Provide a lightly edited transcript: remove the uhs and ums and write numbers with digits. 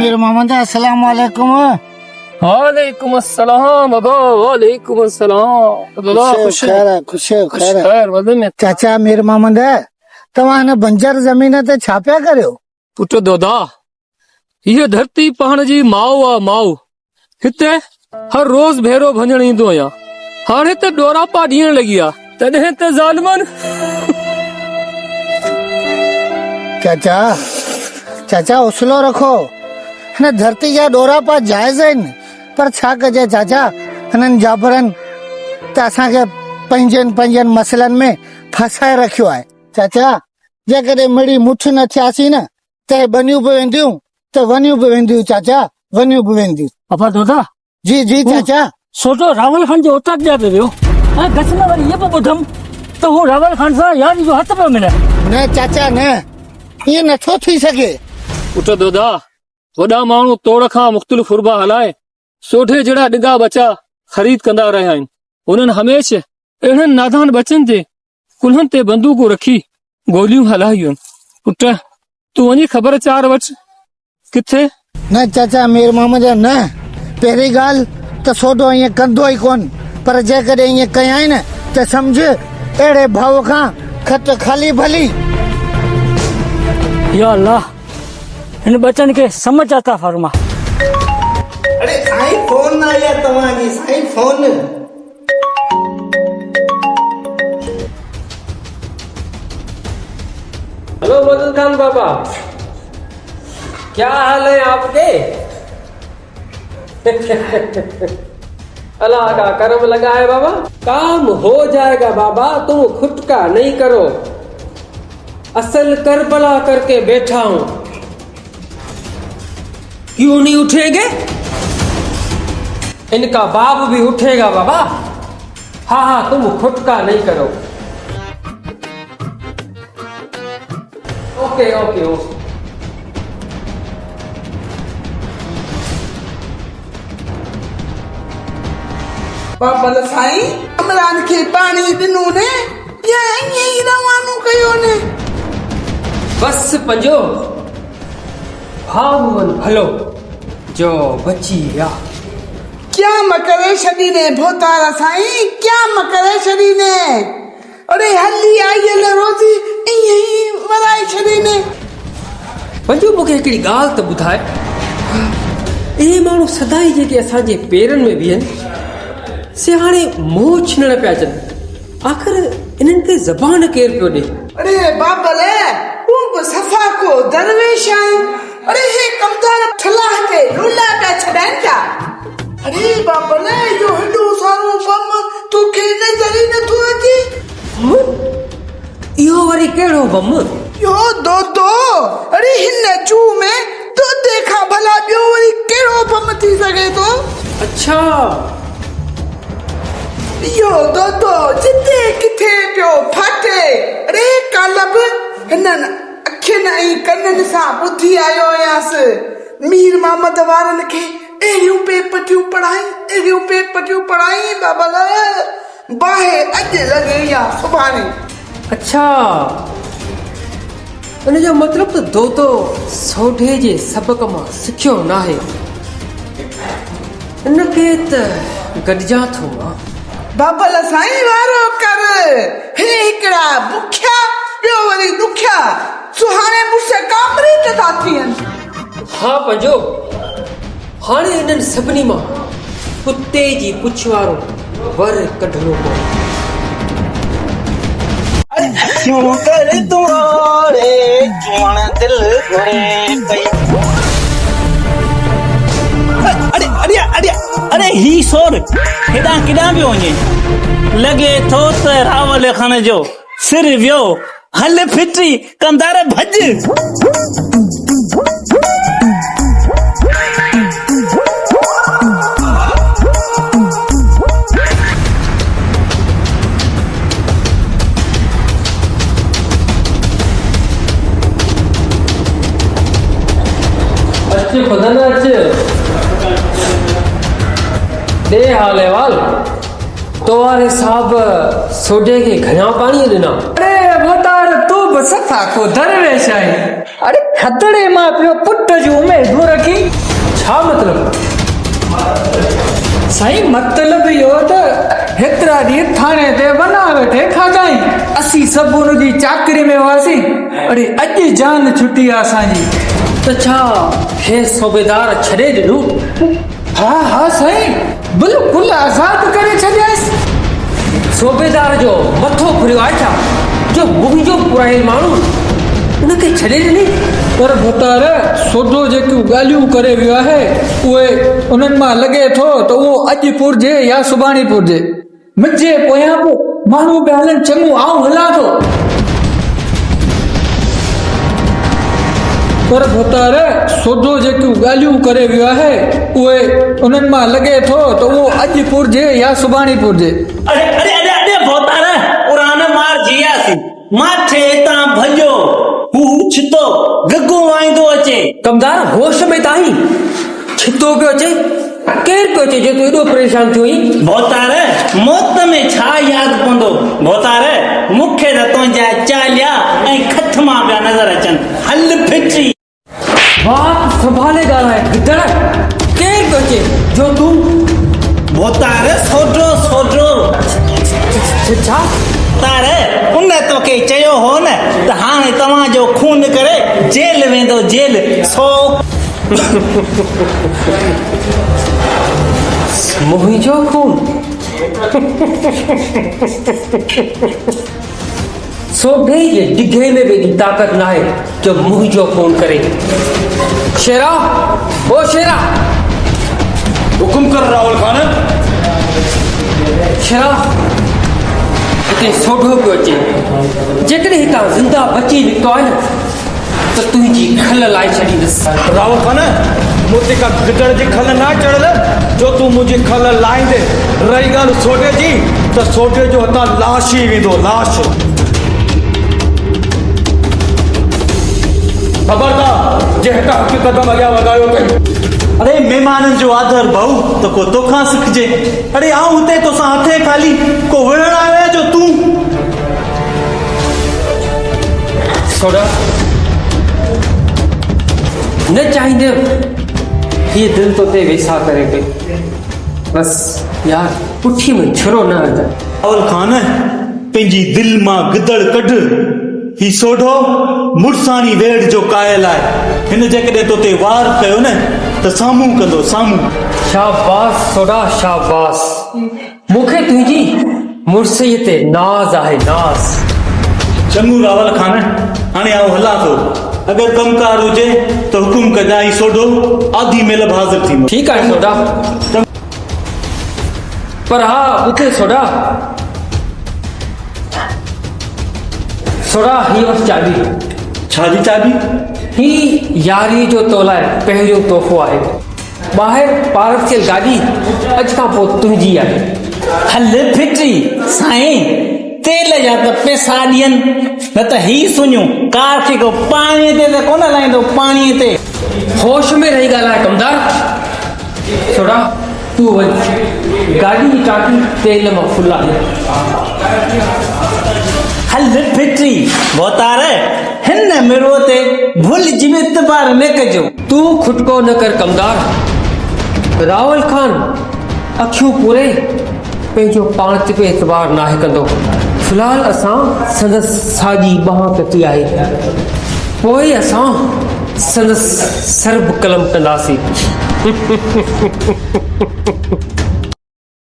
मीर मोहम्मद अस्सलाम वालेकुम। वालेकुम अस्सलाम बाबा, वालेकुम अस्सलाम बाबा। खुश है। खैर वदन चाचा मीर मोहम्मद तव्हां बंजर ज़मीन ते छा पिया करियो? पुट दोदा, ये धरती पहाड़ जी माओ आ माओ। हिते हर रोज भेरो भंजण ईंदो आहियां। हाणे त डोरा पा ॾियण लॻी आ, तॾहिं त ज़ालिमन। चाचा हौसलो रखो। हिन धरती जा डोरा पा जायज़ आहिनि, पर छा कजे चाचा, हिननि जाबरनि त असांखे पंहिंजनि मसइलनि में फसाए रखियो आहे। चाचा जेकॾहिं मिड़ी मुठ न थियासीं न त बनियूं बि वेंदियूं, त वनियूं बि वेंदियूं। चाचा वनियूं बि वेंदियूं। पापा दोदा जी चाचा। सोचो रावल खान जो उतार दिया पे वियो ऐं घच में वरी ये पे ॿुधमि त हू रावल खान सां यार जो हथ पियो मिले। न चाचा न, इहो नथो थी सघे। पुट दोदा, वॾा माण्हू तोड़ खां मुख़्तलिफ़ फुरबा हलाए सोढे जहिड़ा ॾिगा बचा ख़रीद कंदा रहिया आहिनि। उन्हनि हमेशह अहिड़नि नादान बचनि जे कुल्हनि ते बंदूकूं रखी गोलियूं हलायूं। पुट तूं वञी ख़बर चार वठ किथे। न चाचा मीर मोहम्मद न, पहिरीं ॻाल्हि त सोडो ईअं कंदो ई कोन, पर जेकॾहिं ईअं कयाई न त सम्झ अहिड़े भाव खां खत खाली भली। या अल्लाह, इन बचन के समझ आता फरमा। अरे साईं फोन आया तव्हांजी, साईं फोन। हेलो मदन खान बाबा, क्या हाल है आपके? अल्लाह का करम लगा है बाबा, काम हो जाएगा बाबा, तुम खुटका नहीं करो। असल करबला करके बैठा हूं। क्यों नहीं उठेंगे? इनका बाप भी उठेगा बाबा। हाँ तुम खुटका नहीं करो। ओके। बाबा साईं इमरान खे पाणी ॾिनो ने या ईअं ई रवानो कयो ने? बस पंजो भाग वन भलो जो बची या। क्या करे छॾी ने भोतारा साईं, क्या करे छॾी ने? अरे हली आयल रोज़ी ईअं ई वराए छॾी ने। पंजो मूंखे हिकिड़ी ॻाल्हि त ॿुधाए, इहे माण्हू सदाई जेके असांजे पेरनि में बीहनि से हाणे मोह छिनण पिया अचनि। आख़िर इन्हनि खे ज़बान केरु पियो ॾे? अरे बाबल तूं बि सफ़ा को दरवेश आहीं। अरे हे कमदार ठलाह के लूला पिया छॾाइनि था। अरे बाबल इहो हेॾो सारो बम तोखे नज़र ई नथो अचे? इहो वरी कहिड़ो बम? यो दो अरे हिन चू में तो देखा भला ॿियो वरी कहिड़ो बम थी सघे थो? अच्छा यो दो जिते किथे पियो फाटे। अरे कालब हिननि अखियुनि ऐं कननि सां ॿुधी आयो आहियासि। मीर मोहम्मद वारनि खे अहिड़ियूं पेपटियूं पढ़ाई बाबल, बाहि अॼु लॻे या सुभाणे। अच्छा, इन जो मतिलब त दोतो सोढे जे सबक मां सिखियो नाहे, इनखे त गॾिजां थो मां। बाबल साईं वारो कर। हे हिकिड़ा बुखिया ॿियो वरी ॾुखिया सुहाणे मुड़ुस कामरेट था थियनि। हा पंजो, हाणे इन्हनि सभिनी मां कुते जी पुछ वारो वर कढणो पवंदो। क्यों कर तुम्हारे जुआन दिल घोड़े कई। अरे ही सोर हेॾां केॾां पियो वञे? लॻे थो त रावल खान जो सिर वियो। हल फिटी कंदार भॼ। अच्छे खुदा ना अच्छे दे हाल वाल तो वारे साहब सोडे के घणा पानी ॾिना। अरे वो तार तू बि सफ़ा को दरवेश आहे। अरे खतड़े मां पियो पुट जी उमेदूं रखी छा मतिलब? साईं मतिलब इहो त हेतिरा ॾींहं थाणे ते वना वेठे खाधाई, असीं सभु हुनजी चाकरी में हुआसीं। अरे अॼु जान छुटी आहे असांजी। त छा हे सूबेदार छॾे ॾिनो? हा हा साईं, बिल्कुलु आज़ादु करे छॾियसि। सूबेदार जो मथो खुरियो आहे छा जो मुंहिंजो पुराइल माण्हू उनखे छॾे ॾिनी? पर भुतार सोढो जेकियूं ॻाल्हियूं करे वियो आहे उहे उन्हनि मां लॻे थो त उहो अॼु पुरजे या सुभाणे पुरजे। मुंहिंजे पोयां बि माण्हू पिया हलनि चङो, आऊं हलां थो। पर भुतार सोढो जेकियूं ॻाल्हियूं करे वियो आहे उहे उन्हनि मां लॻे थो त उहो अॼु पुरजे या सुभाणे पुरजे। अरे अरे अरे अरे भोतार पुराने मार जियासी माथे तां भजो हू छितो गगो वाईंदो अचे। कमदार होश में ताईं छितो पियो अचे? केरु पियो अचे जो तूं एॾो परेशान थियो आहीं? भोतार मौत में छा यादि पवंदो? भोतार मूंखे त तुंहिंजा चालिया ऐं खत मां पिया नज़र अचनि। हल फिटी बात संभाले ॻाल्हाए गिदड़। केरु पियो अचे जो तूं? भोतार सोढो सोढो छा तारे उन तोखे चयो हो न त हाणे तव्हांजो खून करे जेल वेंदो जेल। सो मुंहिंजो खून? सोढे जे डिघे में बि एॾी ताक़त न आहे जो मुंहिंजो खून करे। शेरा ओ शेरा, हुकुम कर राहुल खान। शेरा हिते सोढो पियो अचे। जेकॾहिं हितां ज़िंदा बची निकितो आहे न त तुंहिंजी खल लाइ छॾींदुसि। राहुल खान मूंते का गिदड़ जी खल ना चढ़ल जो तू मुंहिंजी खल लाहींदे। रही ॻाल्हि सोढे जी त सोढे जो हितां लाश ई वेंदो, लाश। खबरदार जे हितां हिकु कदम अॻियां वधायो कई। अरे महिमाननि जो आदर भाऊ त को तोखां सिखजे। अरे आऊं हुते तोसां हथे खाली को विढ़ण आयो जो तूं। सोडा न चाहींदे ये दिल तो ते वैसा करे पई। बस यार पुठी में छुरो न हंध। राहुल खान पंहिंजी दिल मां गिदड़ कढ। ही सोढो मुड़सानी वेड़ जो कायल आहे। हिन जेकॾहिं तोते वार कयो न त साम्हूं कंदो, साम्हूं। शाबाश सोडा शाबाश। मूंखे तुंहिंजी मुड़सईअ ते नाज़ आहे, नाज़। चङो राहुल खान हाणे आऊं हलां थो। अगरि कमकार हुजे त हुकुम कजाई। सोढो आधी महिल बि हाज़िर थींदो। ठीकु आहे सोडा। पर हा ॿुधे सोडा, सोडा ही वठि चाबी। छा जी चाबी? ही यारी जो तो लाइ पहिरियों तोहफ़ो आहे। ॿाहिरि पार्क थियल गाॾी अॼु खां पोइ तुंहिंजी आहे। हल फिटी साईं, तेल जा त पैसा ॾियनि न त ही सुञो कार खे को पाणीअ ते त कोन हलाईंदो, पाणीअ ते। होश में रही ॻाल्हाए कमदार। सोडा तूं वञ, गाॾी जी टांकी तेल मां फुल आहे। हल फिटी भोतार हिन मिरो ते भुल जी इतबार न कजो। तूं खुटको न कर कमदार। राहुल खान अखियूं पूरे पंहिंजो पाण ते बि एतबार नाहे कंदो। फ़िलहाल असां संदसि साॼी बांह कटी आहे, पोइ असां संदसि सर्ब कलम कंदासीं।